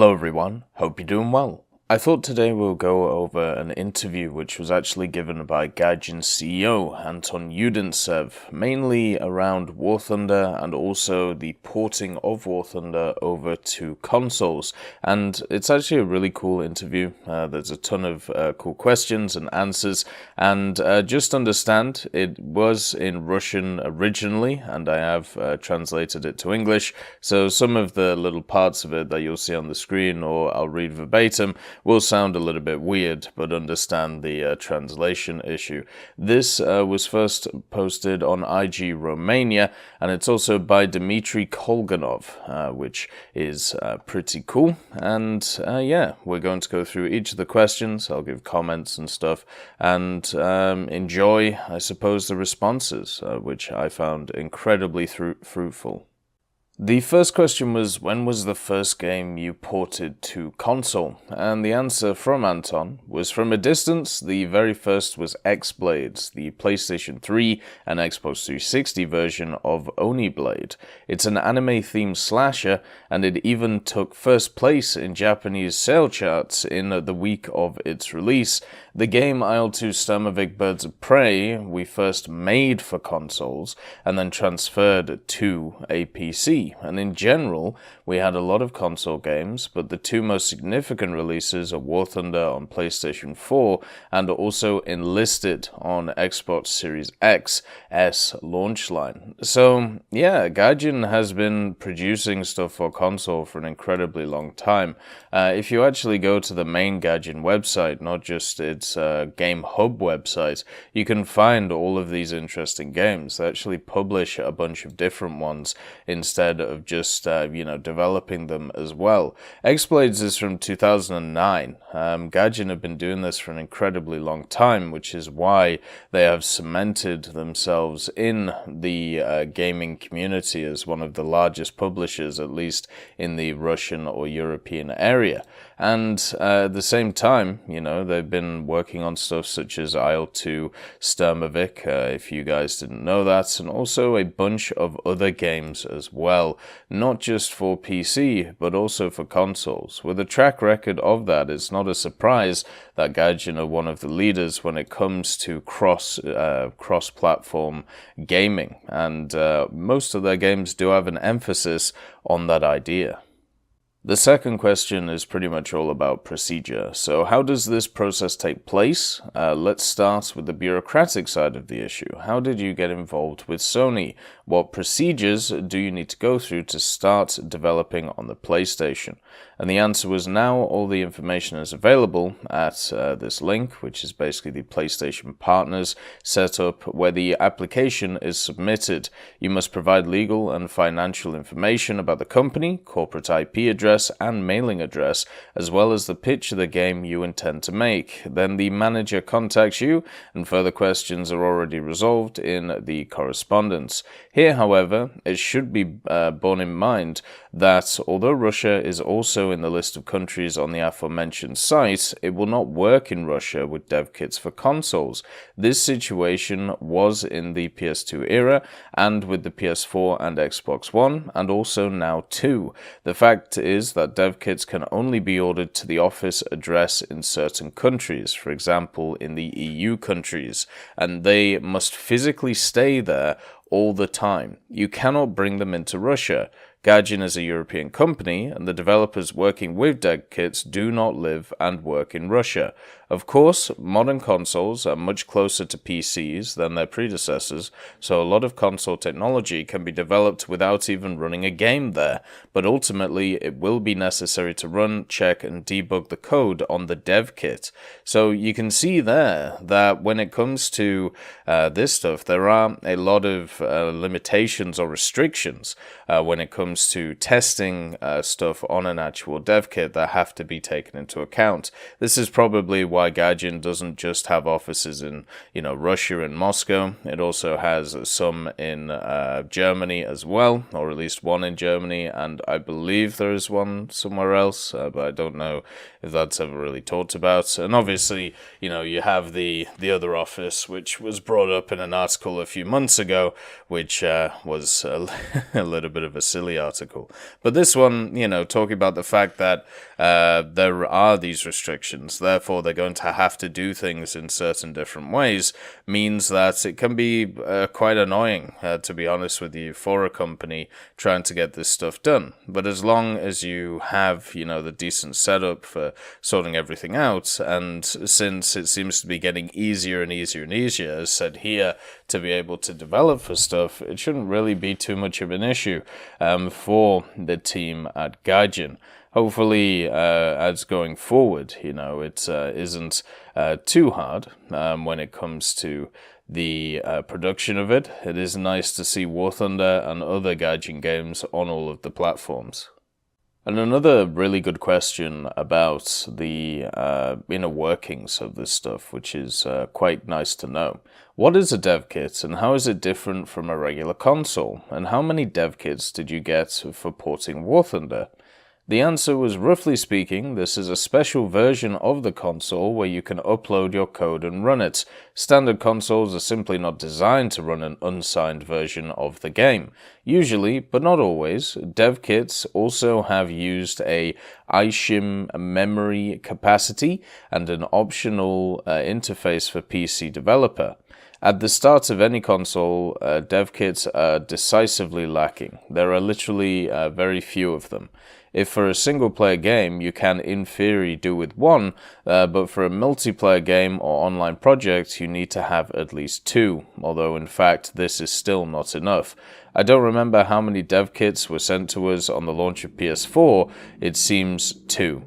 Hello everyone, hope you're doing well. I thought today we'll go over an interview which was actually given by Gaijin CEO Anton Yudintsev, mainly around War Thunder and also the porting of War Thunder over to consoles. And it's actually a really cool interview. There's a ton of cool questions and answers, and just understand it was in Russian originally, and I have translated it to English, so some of the little parts of it that you'll see on the screen, or I'll read verbatim, will sound a little bit weird, but understand the translation issue. This was first posted on IG Romania, and it's also by Dmitry Kolganov, which is pretty cool. And yeah, we're going to go through each of the questions. I'll give comments and stuff, and enjoy, I suppose, the responses, which I found incredibly fruitful. The first question was, when was the first game you ported to console? And the answer from Anton was, from a distance, the very first was X-Blades, the PlayStation 3 and Xbox 360 version of Oni Blade. It's an anime-themed slasher, and it even took first place in Japanese sale charts in the week of its release. The game IL-2 Sturmovik Birds of Prey we first made for consoles, and then transferred to a PC. And in general, we had a lot of console games, but the two most significant releases are War Thunder on PlayStation 4 and also Enlisted on Xbox Series X S launch line. So yeah, Gaijin has been producing stuff for console for an incredibly long time. If you actually go to the main Gaijin website, not just its Game Hub website, you can find all of these interesting games. They actually publish a bunch of different ones instead of just developing them as well. X-Blades is from 2009. Gaijin have been doing this for an incredibly long time, which is why they have cemented themselves in the gaming community as one of the largest publishers, at least in the Russian or European area. And at the same time, they've been working on stuff such as IL-2 Sturmovik, if you guys didn't know that, and also a bunch of other games as well, not just for PC, but also for consoles. With a track record of that, it's not a surprise that Gaijin are one of the leaders when it comes to cross-platform gaming, and most of their games do have an emphasis on that idea. The second question is pretty much all about procedure. So how does this process take place? Let's start with the bureaucratic side of the issue. How did you get involved with Sony? What procedures do you need to go through to start developing on the PlayStation? And the answer was, now all the information is available at this link, which is basically the PlayStation Partners setup, where the application is submitted. You must provide legal and financial information about the company, corporate IP address, and mailing address, as well as the pitch of the game you intend to make. Then the manager contacts you, and further questions are already resolved in the correspondence. Here, however, it should be borne in mind that although Russia is also in the list of countries on the aforementioned site, it will not work in Russia with dev kits for consoles. This situation was in the PS2 era, and with the PS4 and Xbox One, and also now 2. The fact is that dev kits can only be ordered to the office address in certain countries, for example in the EU countries, and they must physically stay there all the time. You cannot bring them into Russia. Gaijin is a European company, and the developers working with dev kits do not live and work in Russia. Of course, modern consoles are much closer to PCs than their predecessors, so a lot of console technology can be developed without even running a game there, but ultimately it will be necessary to run, check, and debug the code on the dev kit. So you can see there that when it comes to this stuff, there are a lot of limitations or restrictions when it comes to testing stuff on an actual dev kit that have to be taken into account. This is probably why Gaijin doesn't just have offices in Russia and Moscow. It also has some in Germany as well, or at least one in Germany, and I believe there is one somewhere else, but I don't know if that's ever really talked about. And obviously, you have the other office, which was brought up in an article a few months ago, which was a little bit of a silly article. But this one, talking about the fact that there are these restrictions, therefore they're going to have to do things in certain different ways, means that it can be quite annoying, to be honest with you, for a company trying to get this stuff done. But as long as you have, the decent setup for sorting everything out, and since it seems to be getting easier and easier and easier, as said here, to be able to develop for stuff, it shouldn't really be too much of an issue for the team at Gaijin. Hopefully, as going forward, it isn't too hard when it comes to the production of it. It is nice to see War Thunder and other Gaijin games on all of the platforms. And another really good question about the inner workings of this stuff, which is quite nice to know. What is a dev kit, and how is it different from a regular console? And how many dev kits did you get for porting War Thunder? The answer was, roughly speaking, this is a special version of the console where you can upload your code and run it. Standard consoles are simply not designed to run an unsigned version of the game. Usually, but not always, dev kits also have used a eSHIM memory capacity and an optional interface for PC developer. At the start of any console, dev kits are decisively lacking. There are literally very few of them. If for a single-player game, you can in theory do with one, but for a multiplayer game or online project, you need to have at least two, although in fact this is still not enough. I don't remember how many dev kits were sent to us on the launch of PS4, it seems 2.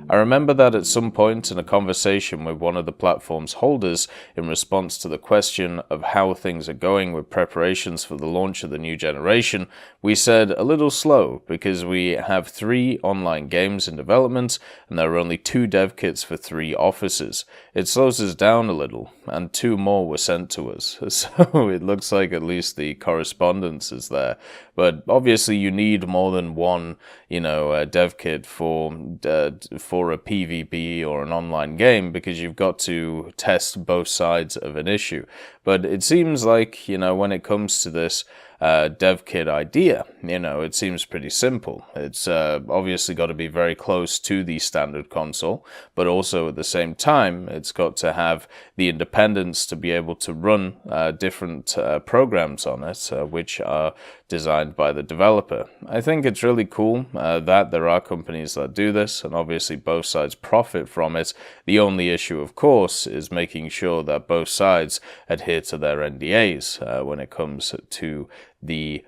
I remember that at some point in a conversation with one of the platform's holders in response to the question of how things are going with preparations for the launch of the new generation, we said a little slow because we have 3 online games in development and there are only 2 dev kits for 3 offices. It slows us down a little, and 2 more were sent to us, so it looks like at least the correspondence is there. But obviously you need more than one, dev kit for a PvP or an online game, because you've got to test both sides of an issue. But it seems like, when it comes to this dev kit idea, it seems pretty simple. It's obviously got to be very close to the standard console, but also at the same time, it's got to have the independence to be able to run different programs on it, which are designed by the developer. I think it's really cool that there are companies that do this, and obviously both sides profit from it. The only issue, of course, is making sure that both sides adhere to their NDAs when it comes to the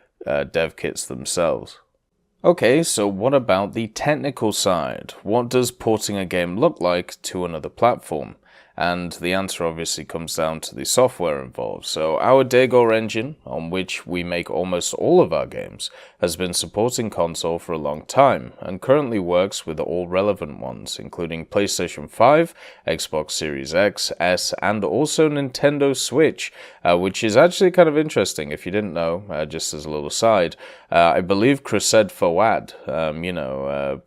dev kits themselves. Okay, so what about the technical side? What does porting a game look like to another platform? And the answer obviously comes down to the software involved. So our Daegor engine, on which we make almost all of our games, has been supporting console for a long time, and currently works with all relevant ones, including PlayStation 5, Xbox Series X, S, and also Nintendo Switch, which is actually kind of interesting if you didn't know, just as a little side. I believe Crusade Fawad,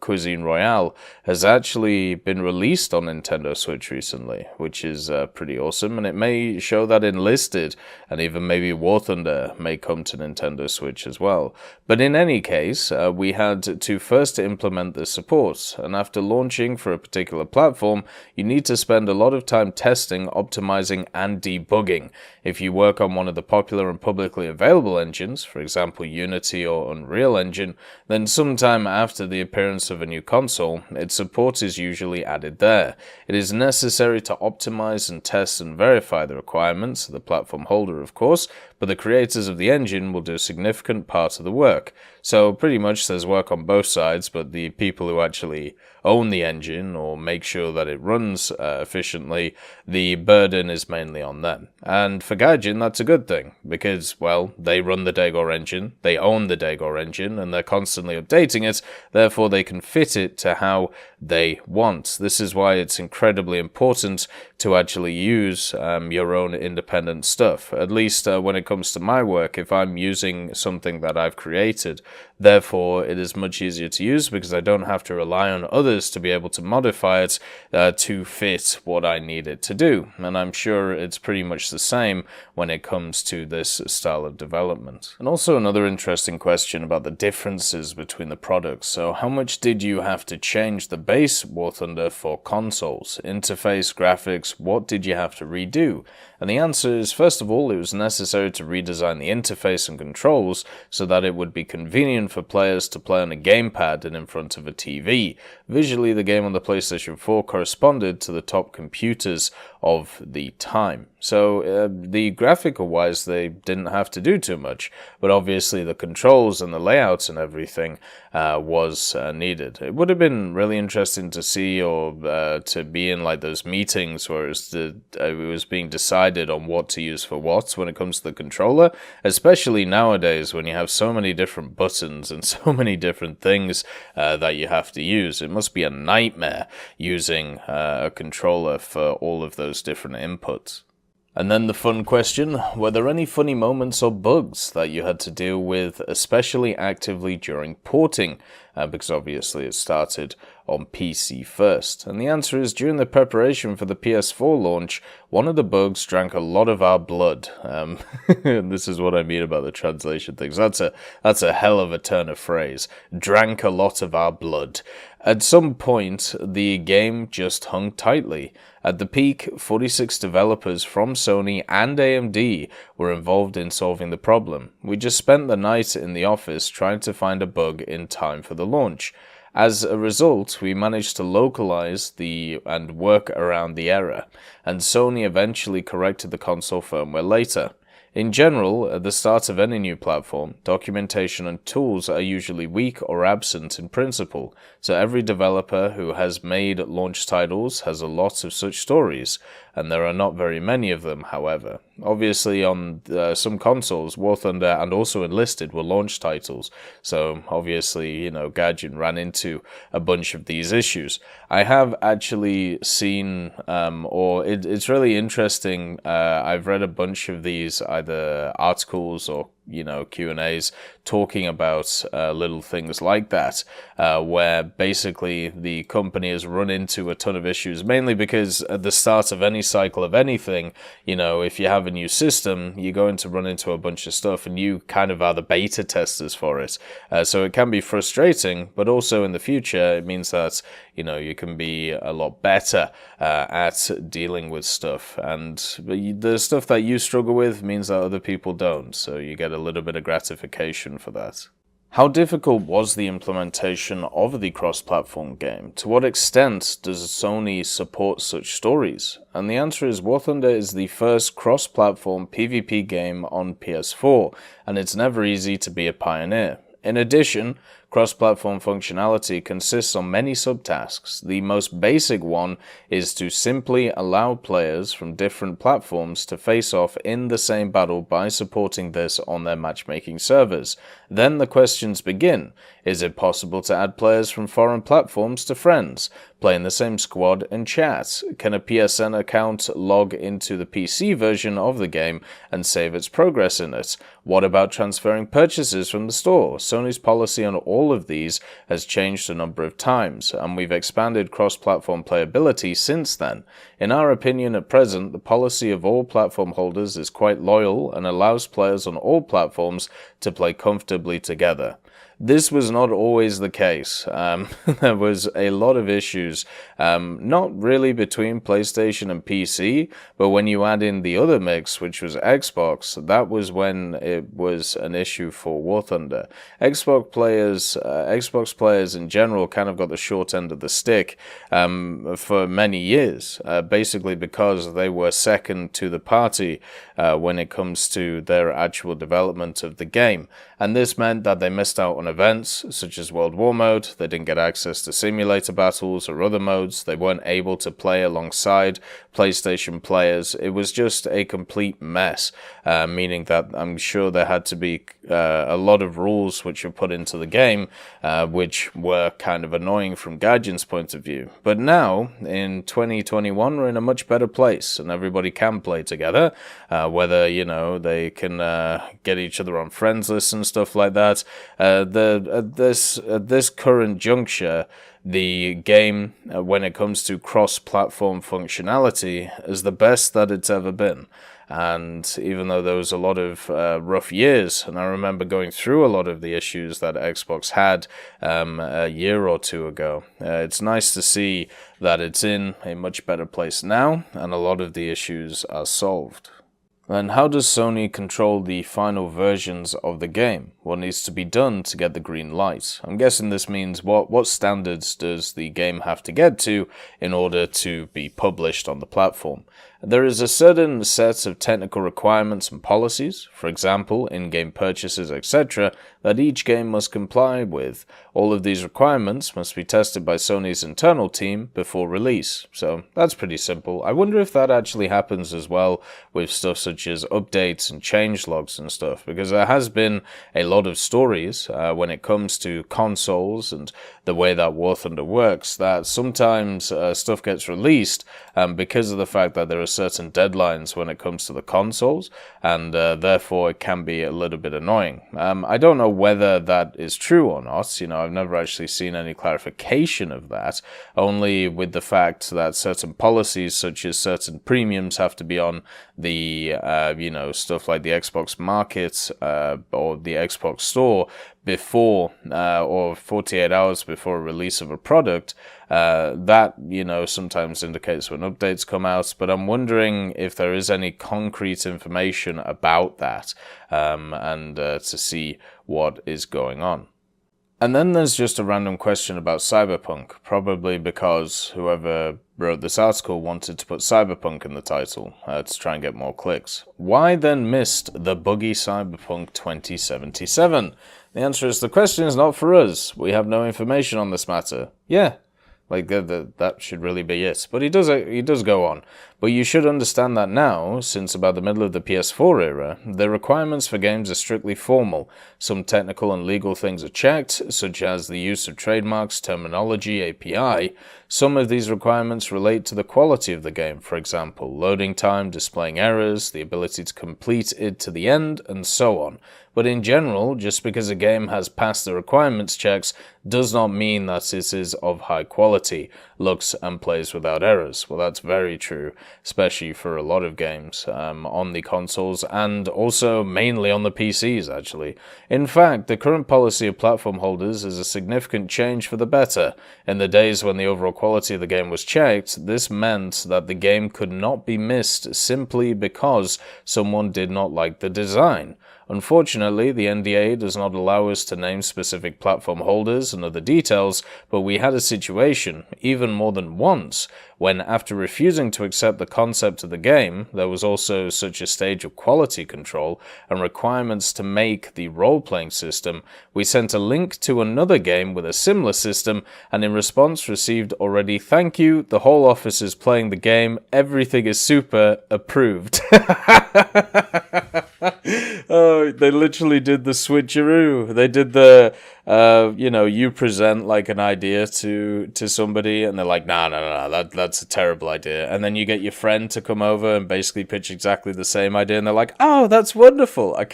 Cuisine Royale, has actually been released on Nintendo Switch recently, which is pretty awesome, and it may show that Enlisted and even maybe War Thunder may come to Nintendo Switch as well. But in any case, we had to first implement the support, and after launching for a particular platform, you need to spend a lot of time testing, optimizing, and debugging. If you work on one of the popular and publicly available engines, for example Unity or Unreal Engine, then sometime after the appearance of a new console, its support is usually added there. It is necessary to optimize and test and verify the requirements of the platform holder, of course, but the creators of the engine will do a significant part of the work. So pretty much there's work on both sides, but the people who actually own the engine or make sure that it runs efficiently, the burden is mainly on them. And for Gaijin, that's a good thing, because, well, they run the Daegor engine, they own the Daegor engine, and they're constantly updating it, therefore they can fit it to how they want. This is why it's incredibly important to actually use your own independent stuff. At least when it comes to my work, if I'm using something that I've created, Therefore, it is much easier to use because I don't have to rely on others to be able to modify it to fit what I need it to do. And I'm sure it's pretty much the same when it comes to this style of development. And also another interesting question about the differences between the products. So how much did you have to change the base War Thunder for consoles? Interface, graphics, what did you have to redo? And the answer is, first of all, it was necessary to redesign the interface and controls so that it would be convenient for players to play on a gamepad and in front of a TV. Visually, the game on the PlayStation 4 corresponded to the top computers of the time. So the graphical-wise, they didn't have to do too much, but obviously the controls and the layouts and everything was needed. It would have been really interesting to see or to be in like those meetings where it was being decided on what to use for what when it comes to the controller, especially nowadays when you have so many different buttons and so many different things that you have to use. It must be a nightmare using a controller for all of those different inputs. And then the fun question, were there any funny moments or bugs that you had to deal with, especially actively during porting? Because obviously it started on PC first. And the answer is, during the preparation for the PS4 launch, one of the bugs drank a lot of our blood. And this is what I mean about the translation things. That's a hell of a turn of phrase. Drank a lot of our blood. At some point, the game just hung tightly. At the peak, 46 developers from Sony and AMD were involved in solving the problem. We just spent the night in the office trying to find a bug in time for the launch. As a result, we managed to localize and work around the error, and Sony eventually corrected the console firmware later. In general, at the start of any new platform, documentation and tools are usually weak or absent in principle, so every developer who has made launch titles has a lot of such stories, and there are not very many of them, however. Obviously, on some consoles, War Thunder and also Enlisted were launch titles, so obviously, Gaijin ran into a bunch of these issues. I have actually seen, it's really interesting, I've read a bunch of these either articles or Q&As talking about little things like that, where basically the company has run into a ton of issues, mainly because at the start of any cycle of anything, if you have a new system, you're going to run into a bunch of stuff, and you kind of are the beta testers for it. So it can be frustrating, but also in the future, it means that, you can be a lot better at dealing with stuff, and the stuff that you struggle with means that other people don't, so you get a little bit of gratification for that. How difficult was the implementation of the cross-platform game? To what extent does Sony support such stories? And the answer is, War Thunder is the first cross-platform PvP game on PS4, and it's never easy to be a pioneer. In addition, cross-platform functionality consists on many subtasks. The most basic one is to simply allow players from different platforms to face off in the same battle by supporting this on their matchmaking servers. Then the questions begin. Is it possible to add players from foreign platforms to friends, play in the same squad and chat? Can a PSN account log into the PC version of the game and save its progress in it? What about transferring purchases from the store? Sony's policy on all of these has changed a number of times, and we've expanded cross-platform playability since then. In our opinion, at present, the policy of all platform holders is quite loyal and allows players on all platforms to play comfortably together. This was not always the case. There was a lot of issues, not really between PlayStation and PC, but when you add in the other mix, which was Xbox, that was when it was an issue for War Thunder. Xbox players in general kind of got the short end of the stick for many years, basically because they were second to the party when it comes to their actual development of the game. And this meant that they missed out on events such as World War Mode, they didn't get access to simulator battles or other modes, they weren't able to play alongside PlayStation players. It was just a complete mess, meaning that I'm sure there had to be a lot of rules which were put into the game, which were kind of annoying from Gaijin's point of view. But now, in 2021, we're in a much better place, and everybody can play together, whether, they can get each other on friends lists and stuff like that. at this current juncture, the game, when it comes to cross-platform functionality, is the best that it's ever been. And even though there was a lot of rough years, and I remember going through a lot of the issues that Xbox had a year or two ago, it's nice to see that it's in a much better place now, and a lot of the issues are solved. Then how does Sony control the final versions of the game? What needs to be done to get the green light? I'm guessing this means what standards does the game have to get to in order to be published on the platform? There is a certain set of technical requirements and policies, for example, in-game purchases, etc., that each game must comply with. All of these requirements must be tested by Sony's internal team before release. So that's pretty simple. I wonder if that actually happens as well with stuff such as updates and changelogs and stuff, because there has been a lot of stories when it comes to consoles and the way that War Thunder works, that sometimes stuff gets released because of the fact that there are certain deadlines when it comes to the consoles, and therefore it can be a little bit annoying. I don't know whether that is true or not. I've never actually seen any clarification of that, only with the fact that certain policies such as certain premiums have to be on the stuff like the Xbox Market or the Xbox Store before or 48 hours before release of a product. That sometimes indicates when updates come out, but I'm wondering if there is any concrete information about that, and to see what is going on. And then there's just a random question about Cyberpunk, probably because whoever wrote this article wanted to put Cyberpunk in the title to try and get more clicks. Why then missed the buggy Cyberpunk 2077? The answer is the question is not for us. We have no information on this matter. Yeah. That should really be it. But he does go on. But you should understand that now, since about the middle of the PS4 era, the requirements for games are strictly formal. Some technical and legal things are checked, such as the use of trademarks, terminology, API. Some of these requirements relate to the quality of the game, for example, loading time, displaying errors, the ability to complete it to the end, and so on. But in general, just because a game has passed the requirements checks does not mean that it is of high quality, looks and plays without errors. Well, that's very true, especially for a lot of games on the consoles and also mainly on the PCs, actually. In fact, the current policy of platform holders is a significant change for the better. In the days when the overall quality of the game was checked, this meant that the game could not be missed simply because someone did not like the design. Unfortunately, the NDA does not allow us to name specific platform holders and other details, but we had a situation, even more than once, when after refusing to accept the concept of the game, there was also such a stage of quality control and requirements to make the role-playing system, we sent a link to another game with a similar system, and in response received already "Thank you, the whole office is playing the game, everything is super, approved." Oh, they literally did the switcheroo. They did the, you present like an idea to somebody and they're like, no, that's a terrible idea. And then you get your friend to come over and basically pitch exactly the same idea and they're like, oh, that's wonderful. I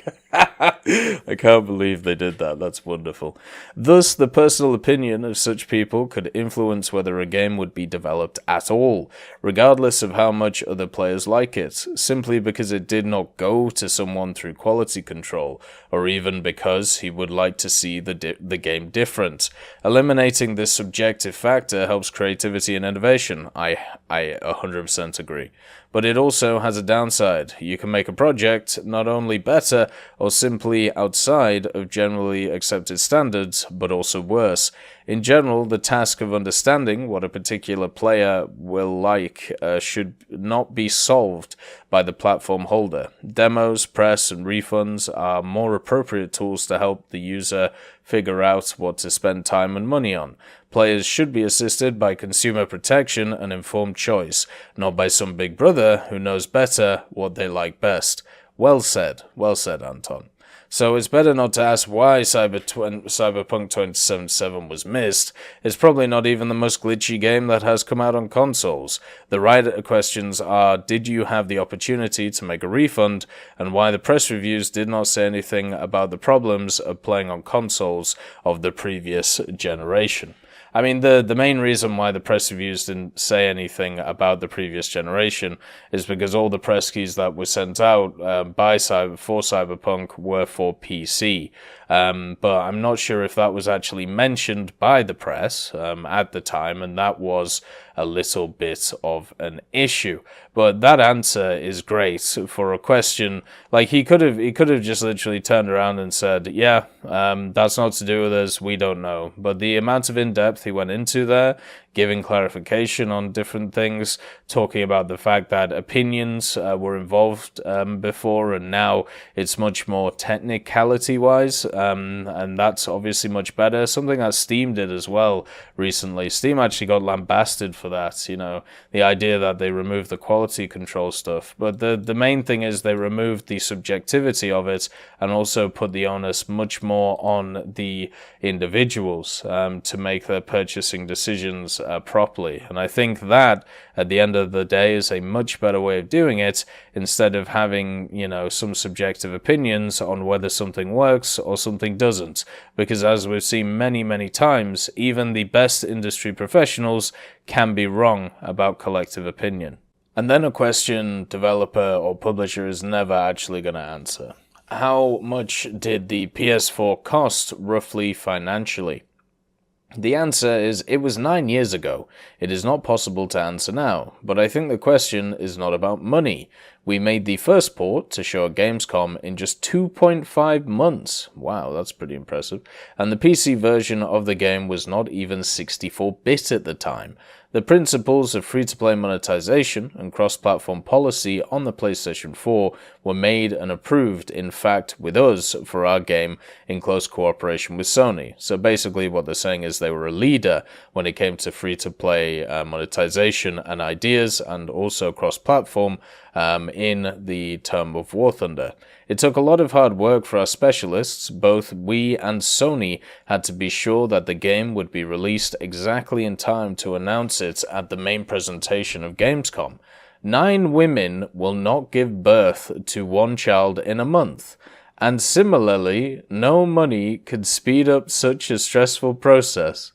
can't believe they did that. That's wonderful. Thus, the personal opinion of such people could influence whether a game would be developed at all, regardless of how much other players like it, simply because it did not go to someone through quality control, or even because he would like to see the game different. Eliminating this subjective factor helps creativity and innovation. I 100% agree. But it also has a downside. You can make a project not only better or simply outside of generally accepted standards, but also worse. In general, the task of understanding what a particular player will like should not be solved by the platform holder. Demos, press, and refunds are more appropriate tools to help the user figure out what to spend time and money on. Players should be assisted by consumer protection and informed choice, not by some big brother who knows better what they like best. Well said, Anton. So it's better not to ask why Cyberpunk 2077 was missed. It's probably not even the most glitchy game that has come out on consoles. The right questions are, did you have the opportunity to make a refund, and why the press reviews did not say anything about the problems of playing on consoles of the previous generation. I mean, the main reason why the press reviews didn't say anything about the previous generation is because all the press keys that were sent out for Cyberpunk were for PC. But I'm not sure if that was actually mentioned by the press at the time, and that was a little bit of an issue. But that answer is great for a question. Like, he could have just literally turned around and said, yeah, that's not to do with us, we don't know. But the amount of in-depth he went into there, giving clarification on different things, talking about the fact that opinions were involved before, and now it's much more technicality-wise, and that's obviously much better. Something that Steam did as well recently. Steam actually got lambasted for that, you know, the idea that they removed the quality control stuff. But the main thing is they removed the subjectivity of it and also put the onus much more on the individuals to make their purchasing decisions properly. And I think that, at the end of the day, is a much better way of doing it, instead of having, you know, some subjective opinions on whether something works or something doesn't. Because as we've seen many, many times, even the best industry professionals can be wrong about collective opinion. And then a question developer or publisher is never actually going to answer. How much did the PS4 cost roughly financially? The answer is, it was 9 years ago. It is not possible to answer now, but I think the question is not about money. We made the first port to show at Gamescom in just 2.5 months. Wow, that's pretty impressive. And the PC version of the game was not even 64-bit at the time. The principles of free-to-play monetization and cross-platform policy on the PlayStation 4 were made and approved, in fact, with us for our game in close cooperation with Sony. So basically what they're saying is they were a leader when it came to free-to-play monetization and ideas, and also cross-platform in the term of War Thunder. It took a lot of hard work for our specialists. Both we and Sony had to be sure that the game would be released exactly in time to announce it at the main presentation of Gamescom. 9 women will not give birth to 1 child in a month. And similarly, no money could speed up such a stressful process.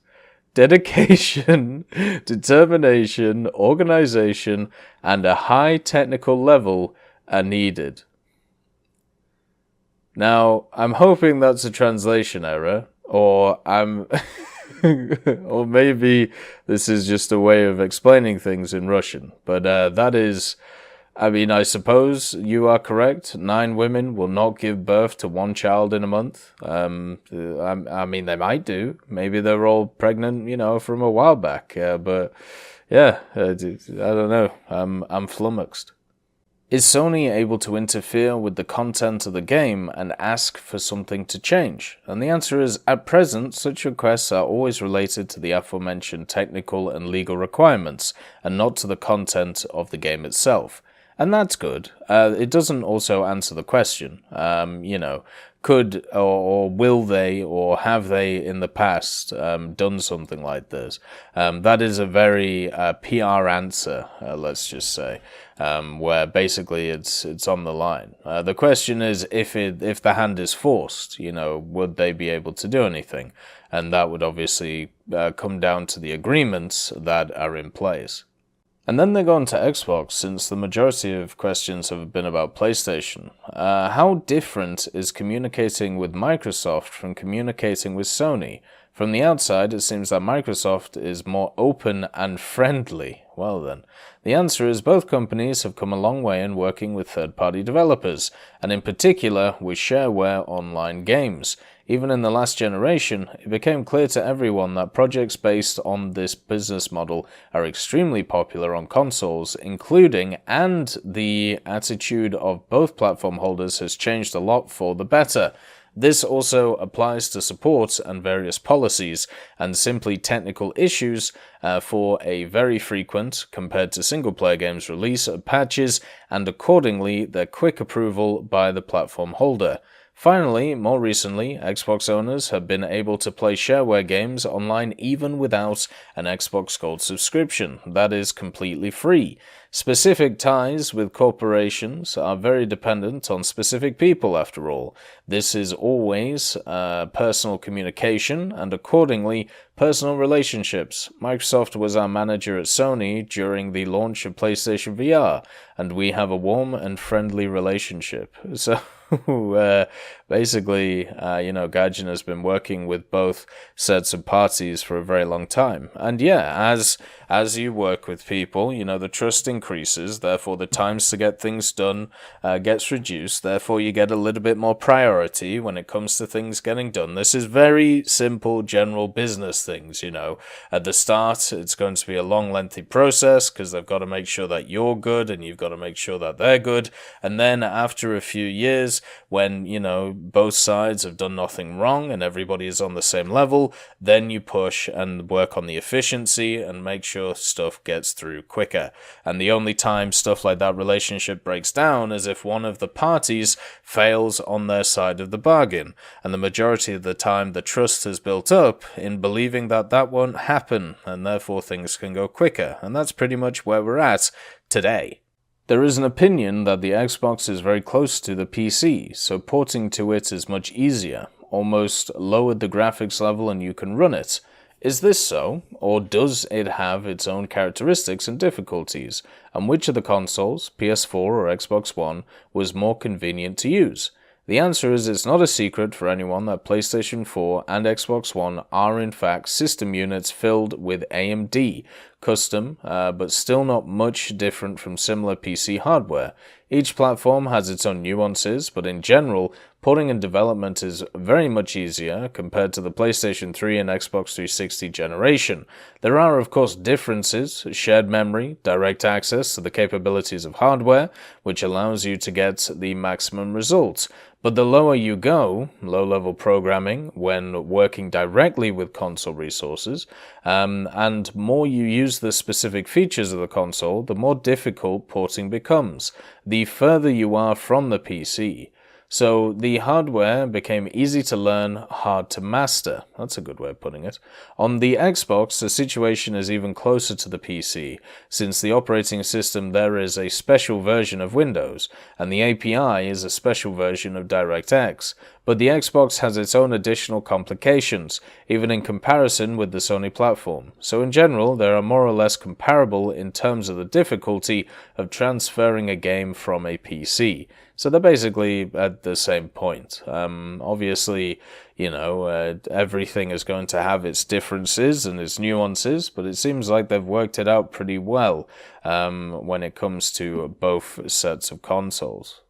Dedication, determination, organization, and a high technical level are needed. Now, I'm hoping that's a translation error, or or maybe this is just a way of explaining things in Russian. But that is, I mean, I suppose you are correct. 9 women will not give birth to 1 child in a month. I mean, they might do. Maybe they're all pregnant, you know, from a while back. But yeah, I don't know. I'm flummoxed. Is Sony able to interfere with the content of the game and ask for something to change? And the answer is, at present, such requests are always related to the aforementioned technical and legal requirements, and not to the content of the game itself. And that's good. It doesn't also answer the question, you know, could or will they or have they in the past done something like this? That is a very PR answer, let's just say, where basically it's on the line. The question is, if the hand is forced, you know, would they be able to do anything? And that would obviously come down to the agreements that are in place. And then they go on to Xbox, since the majority of questions have been about PlayStation. How different is communicating with Microsoft from communicating with Sony? From the outside, it seems that Microsoft is more open and friendly. Well then, the answer is both companies have come a long way in working with third-party developers, and in particular with shareware online games. Even in the last generation, it became clear to everyone that projects based on this business model are extremely popular on consoles, including, and the attitude of both platform holders has changed a lot for the better. This also applies to support and various policies, and simply technical issues for a very frequent, compared to single-player games, release of patches, and accordingly their quick approval by the platform holder. Finally, more recently, Xbox owners have been able to play shareware games online even without an Xbox Gold subscription that is completely free. Specific ties with corporations are very dependent on specific people, after all. This is always personal communication and, accordingly, personal relationships. Microsoft was our manager at Sony during the launch of PlayStation VR, and we have a warm and friendly relationship. So basically, Gaijin has been working with both sets of parties for a very long time. And yeah, as you work with people, the trust increases, therefore the times to get things done gets reduced, therefore you get a little bit more priority when it comes to things getting done. This is very simple, general business things, At the start, it's going to be a long, lengthy process because they've got to make sure that you're good and you've got to make sure that they're good. And then after a few years, when, both sides have done nothing wrong and everybody is on the same level, then you push and work on the efficiency and make sure stuff gets through quicker. And the only time stuff like that relationship breaks down is if one of the parties fails on their side of the bargain. And the majority of the time, the trust has built up in believing that that won't happen, and therefore things can go quicker. And that's pretty much where we're at today. There is an opinion that the Xbox is very close to the PC, so porting to it is much easier, almost lowered the graphics level and you can run it. Is this so, or does it have its own characteristics and difficulties, and which of the consoles, PS4 or Xbox One, was more convenient to use? The answer is it's not a secret for anyone that PlayStation 4 and Xbox One are in fact system units filled with AMD, custom, but still not much different from similar PC hardware. Each platform has its own nuances, but in general, porting and development is very much easier compared to the PlayStation 3 and Xbox 360 generation. There are, of course, differences: shared memory, direct access to the capabilities of hardware, which allows you to get the maximum results. But the lower you go, low-level programming, when working directly with console resources, and more you use the specific features of the console, the more difficult porting becomes, the further you are from the PC. So the hardware became easy to learn, hard to master. That's a good way of putting it. On the Xbox, the situation is even closer to the PC, since the operating system there is a special version of Windows, and the API is a special version of DirectX. But the Xbox has its own additional complications, even in comparison with the Sony platform. So in general, they are more or less comparable in terms of the difficulty of transferring a game from a PC. So they're basically at the same point. Obviously, everything is going to have its differences and its nuances, but it seems like they've worked it out pretty well when it comes to both sets of consoles.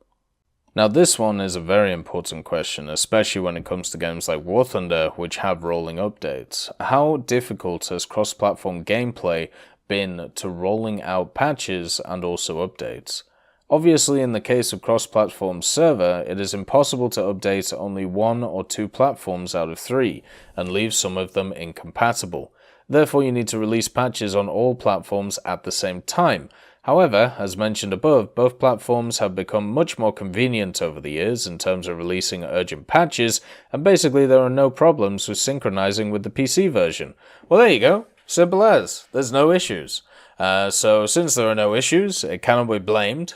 Now this one is a very important question, especially when it comes to games like War Thunder, which have rolling updates. How difficult has cross-platform gameplay been to rolling out patches and also updates? Obviously, in the case of cross-platform server, it is impossible to update only 1 or 2 platforms out of 3, and leave some of them incompatible. Therefore, you need to release patches on all platforms at the same time. However, as mentioned above, both platforms have become much more convenient over the years in terms of releasing urgent patches, and basically there are no problems with synchronizing with the PC version. Well, there you go. Simple as. There's no issues. So since there are no issues, it cannot be blamed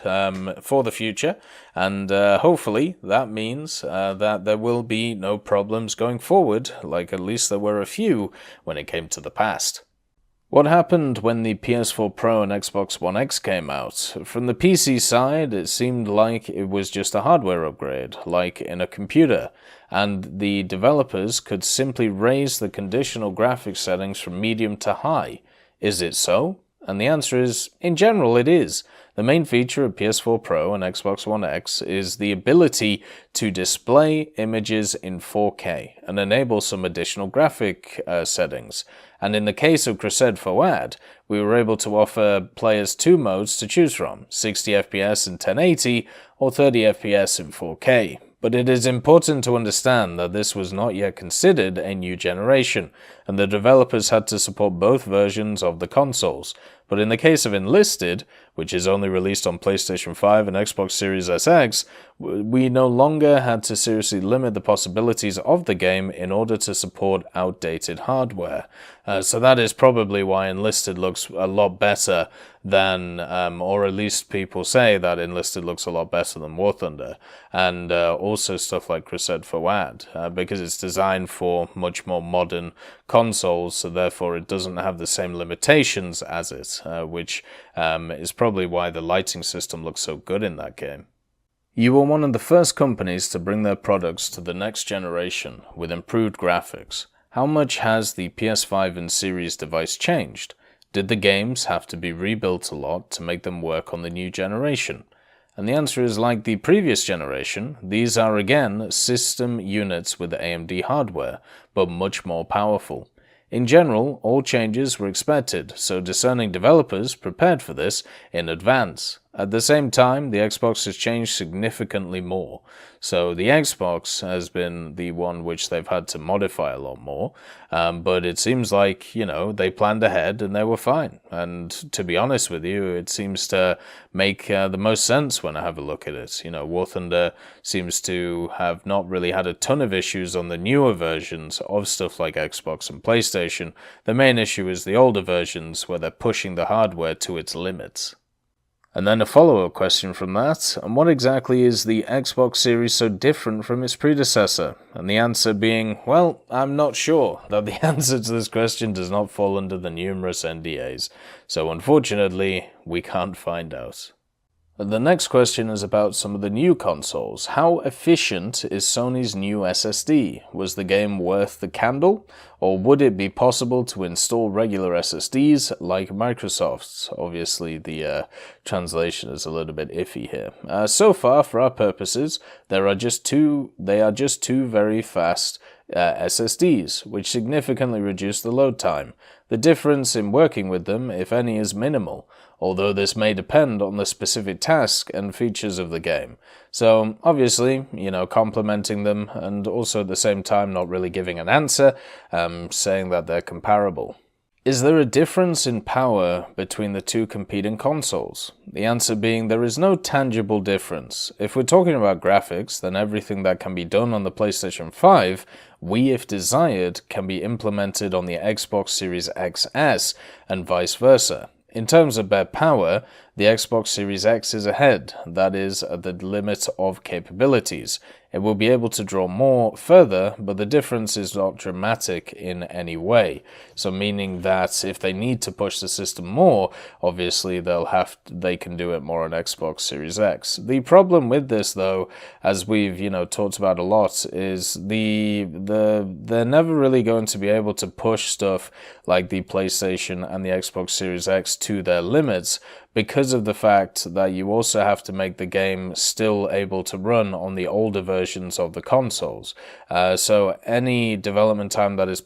for the future, and hopefully that means that there will be no problems going forward, like at least there were a few when it came to the past. What happened when the PS4 Pro and Xbox One X came out? From the PC side, it seemed like it was just a hardware upgrade, like in a computer, and the developers could simply raise the conditional graphics settings from medium to high. Is it so? And the answer is, in general, it is. The main feature of PS4 Pro and Xbox One X is the ability to display images in 4K and enable some additional graphic settings. And in the case of Crusade Fawad, we were able to offer players 2 modes to choose from, 60 FPS in 1080 or 30 FPS in 4K. But it is important to understand that this was not yet considered a new generation, and the developers had to support both versions of the consoles. But in the case of Enlisted, which is only released on PlayStation 5 and Xbox Series SX, we no longer had to seriously limit the possibilities of the game in order to support outdated hardware. So that is probably why Enlisted looks a lot better than, or at least people say that Enlisted looks a lot better than War Thunder, and also stuff like Crusade Fawad, because it's designed for much more modern consoles, so therefore it doesn't have the same limitations as it, which is probably why the lighting system looks so good in that game. You were one of the first companies to bring their products to the next generation with improved graphics. How much has the PS5 and Series device changed? Did the games have to be rebuilt a lot to make them work on the new generation? And the answer is, like the previous generation, these are again system units with AMD hardware, but much more powerful. In general, all changes were expected, so discerning developers prepared for this in advance. At the same time, the Xbox has changed significantly more. So the Xbox has been the one which they've had to modify a lot more, but it seems like, they planned ahead and they were fine. And to be honest with you, it seems to make the most sense when I have a look at it. War Thunder seems to have not really had a ton of issues on the newer versions of stuff like Xbox and PlayStation. The main issue is the older versions where they're pushing the hardware to its limits. And then a follow-up question from that, and what exactly is the Xbox Series so different from its predecessor? And the answer being, well, I'm not sure. That the answer to this question does not fall under the numerous NDAs, so unfortunately, we can't find out. The next question is about some of the new consoles. How efficient is Sony's new SSD? Was the game worth the candle? Or would it be possible to install regular SSDs like Microsoft's? Obviously, the translation is a little bit iffy here. So far, for our purposes, they are just two very fast SSDs, which significantly reduce the load time. The difference in working with them, if any, is minimal, although this may depend on the specific task and features of the game. So, obviously, complimenting them, and also at the same time not really giving an answer, saying that they're comparable. Is there a difference in power between the two competing consoles? The answer being there is no tangible difference. If we're talking about graphics, then everything that can be done on the PlayStation 5, if desired, can be implemented on the Xbox Series XS, and vice versa. In terms of bare power, the Xbox Series X is ahead, that is, at the limit of capabilities. It will be able to draw more further, but the difference is not dramatic in any way. So meaning that if they need to push the system more, obviously they can do it more on Xbox Series X. The problem with this, though, as we've talked about a lot, is they're never really going to be able to push stuff like the PlayStation and the Xbox Series X to their limits, because of the fact that you also have to make the game still able to run on the older versions of the consoles. So any development time that is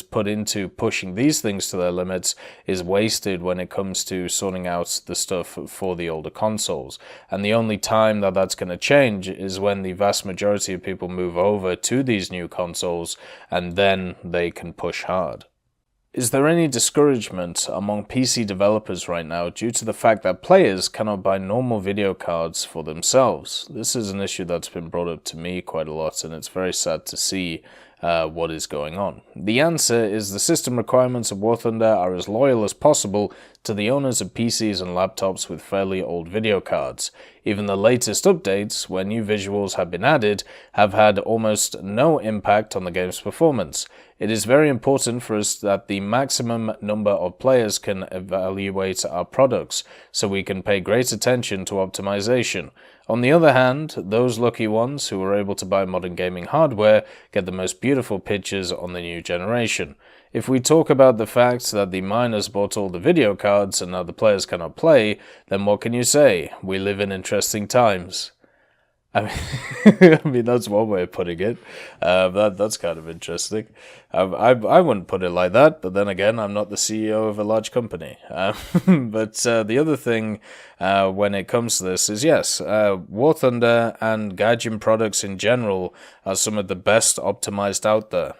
put into pushing these things to their limits is wasted when it comes to sorting out the stuff for the older consoles. And the only time that that's going to change is when the vast majority of people move over to these new consoles, and then they can push hard. Is there any discouragement among PC developers right now due to the fact that players cannot buy normal video cards for themselves? This is an issue that's been brought up to me quite a lot, and it's very sad to see what is going on. The answer is the system requirements of War Thunder are as loyal as possible to the owners of PCs and laptops with fairly old video cards. Even the latest updates, where new visuals have been added, have had almost no impact on the game's performance. It is very important for us that the maximum number of players can evaluate our products, so we can pay great attention to optimization. On the other hand, those lucky ones who are able to buy modern gaming hardware get the most beautiful pictures on the new generation. If we talk about the fact that the miners bought all the video cards and now the players cannot play, then what can you say? We live in interesting times. I mean, that's one way of putting it. That's kind of interesting. I wouldn't put it like that, but then again, I'm not the CEO of a large company. But the other thing when it comes to this is, yes, War Thunder and Gaijin products in general are some of the best optimized out there.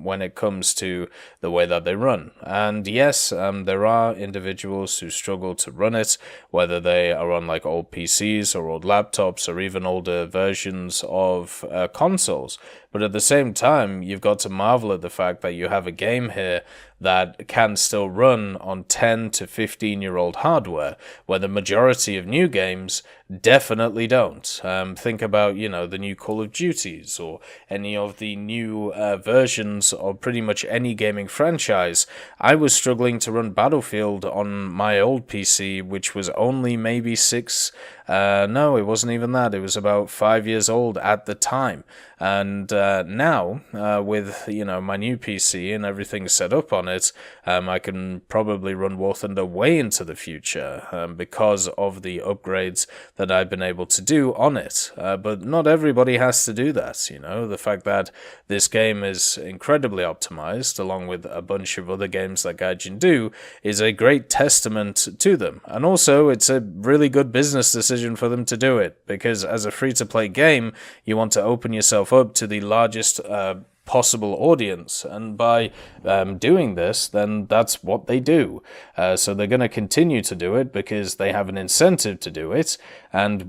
when it comes to the way that they run. And yes, there are individuals who struggle to run it, whether they are on like old PCs or old laptops or even older versions of consoles. But at the same time, you've got to marvel at the fact that you have a game here that can still run on 10 to 15-year-old hardware, where the majority of new games definitely don't. Think about, the new Call of Duties or any of the new versions of pretty much any gaming franchise. I was struggling to run Battlefield on my old PC, which was only maybe no, it wasn't even that. It was about 5 years old at the time. And now, with, my new PC and everything set up on it, I can probably run War Thunder way into the future because of the upgrades that I've been able to do on it. But not everybody has to do that, The fact that this game is incredibly optimized, along with a bunch of other games that Gaijin do, is a great testament to them. And also, it's a really good business decision for them to do it, because as a free-to-play game, you want to open yourself up to the largest possible audience, and by doing this, then that's what they do. So they're going to continue to do it because they have an incentive to do it, and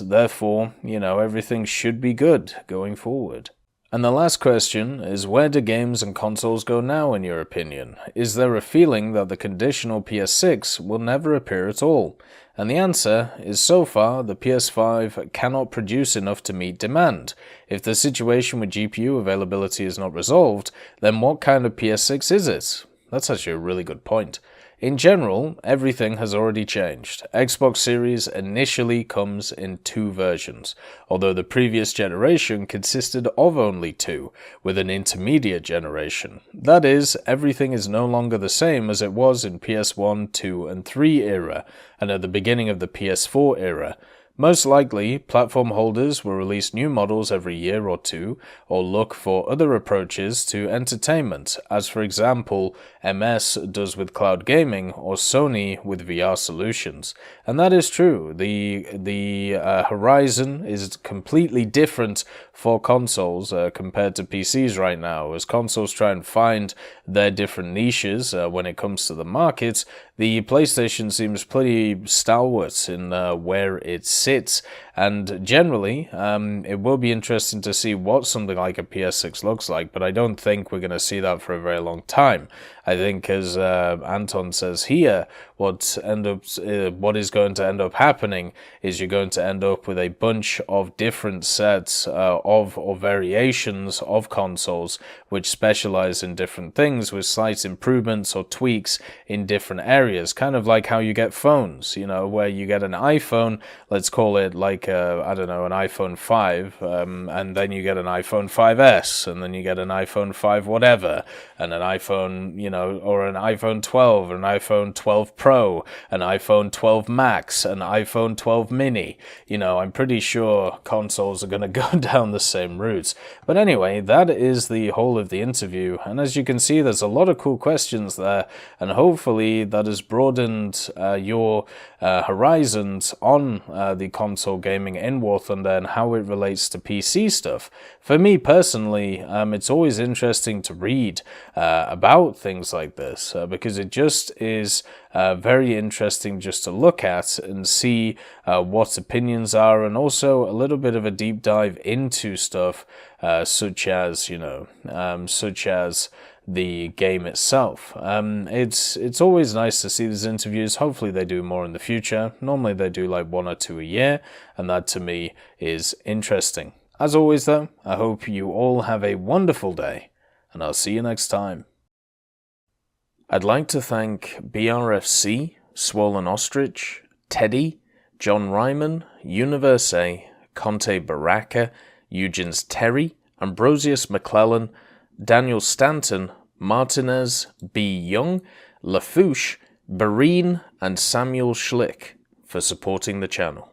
therefore, everything should be good going forward. And the last question is, where do games and consoles go now, in your opinion? Is there a feeling that the conditional PS6 will never appear at all? And the answer is, so far, the PS5 cannot produce enough to meet demand. If the situation with GPU availability is not resolved, then what kind of PS6 is it? That's actually a really good point. In general, everything has already changed. Xbox Series initially comes in 2 versions, although the previous generation consisted of only 2, with an intermediate generation. That is, everything is no longer the same as it was in PS1, 2, and 3 era, and at the beginning of the PS4 era. Most likely, platform holders will release new models every year or two, or look for other approaches to entertainment, as for example, MS does with cloud gaming, or Sony with VR solutions. And that is true. The horizon is completely different for consoles compared to PCs right now. As consoles try and find their different niches when it comes to the market, the PlayStation seems pretty stalwart in where it sits, and generally, it will be interesting to see what something like a PS6 looks like, but I don't think we're going to see that for a very long time. I think, as Anton says here, what is going to end up happening is you're going to end up with a bunch of different sets or variations of consoles which specialize in different things with slight improvements or tweaks in different areas, kind of like how you get phones, where you get an iPhone, let's call it like, an iPhone 5, and then you get an iPhone 5S, and then you get an iPhone 5 whatever, and an iPhone, or an iPhone 12, or an iPhone 12 Pro, an iPhone 12 Max, an iPhone 12 Mini. I'm pretty sure consoles are going to go down the same routes. But anyway, that is the whole of the interview, and as you can see, there's a lot of cool questions there, and hopefully that has broadened your horizons on the console gaming in War Thunder and how it relates to PC stuff. For me personally, it's always interesting to read about things like this because it just is very interesting just to look at and see what opinions are, and also a little bit of a deep dive into stuff such as the game itself. It's always nice to see these interviews. Hopefully they do more in the future. Normally they do like 1 or 2 a year, and that to me is interesting. As always though, I hope you all have a wonderful day, and I'll see you next time. I'd like to thank BRFC, Swollen Ostrich, Teddy, John Ryman, Universe A, Conte Baraka, Eugens Terry, Ambrosius McClellan, Daniel Stanton, Martinez, B. Young, Lafouche, Barine, and Samuel Schlick for supporting the channel.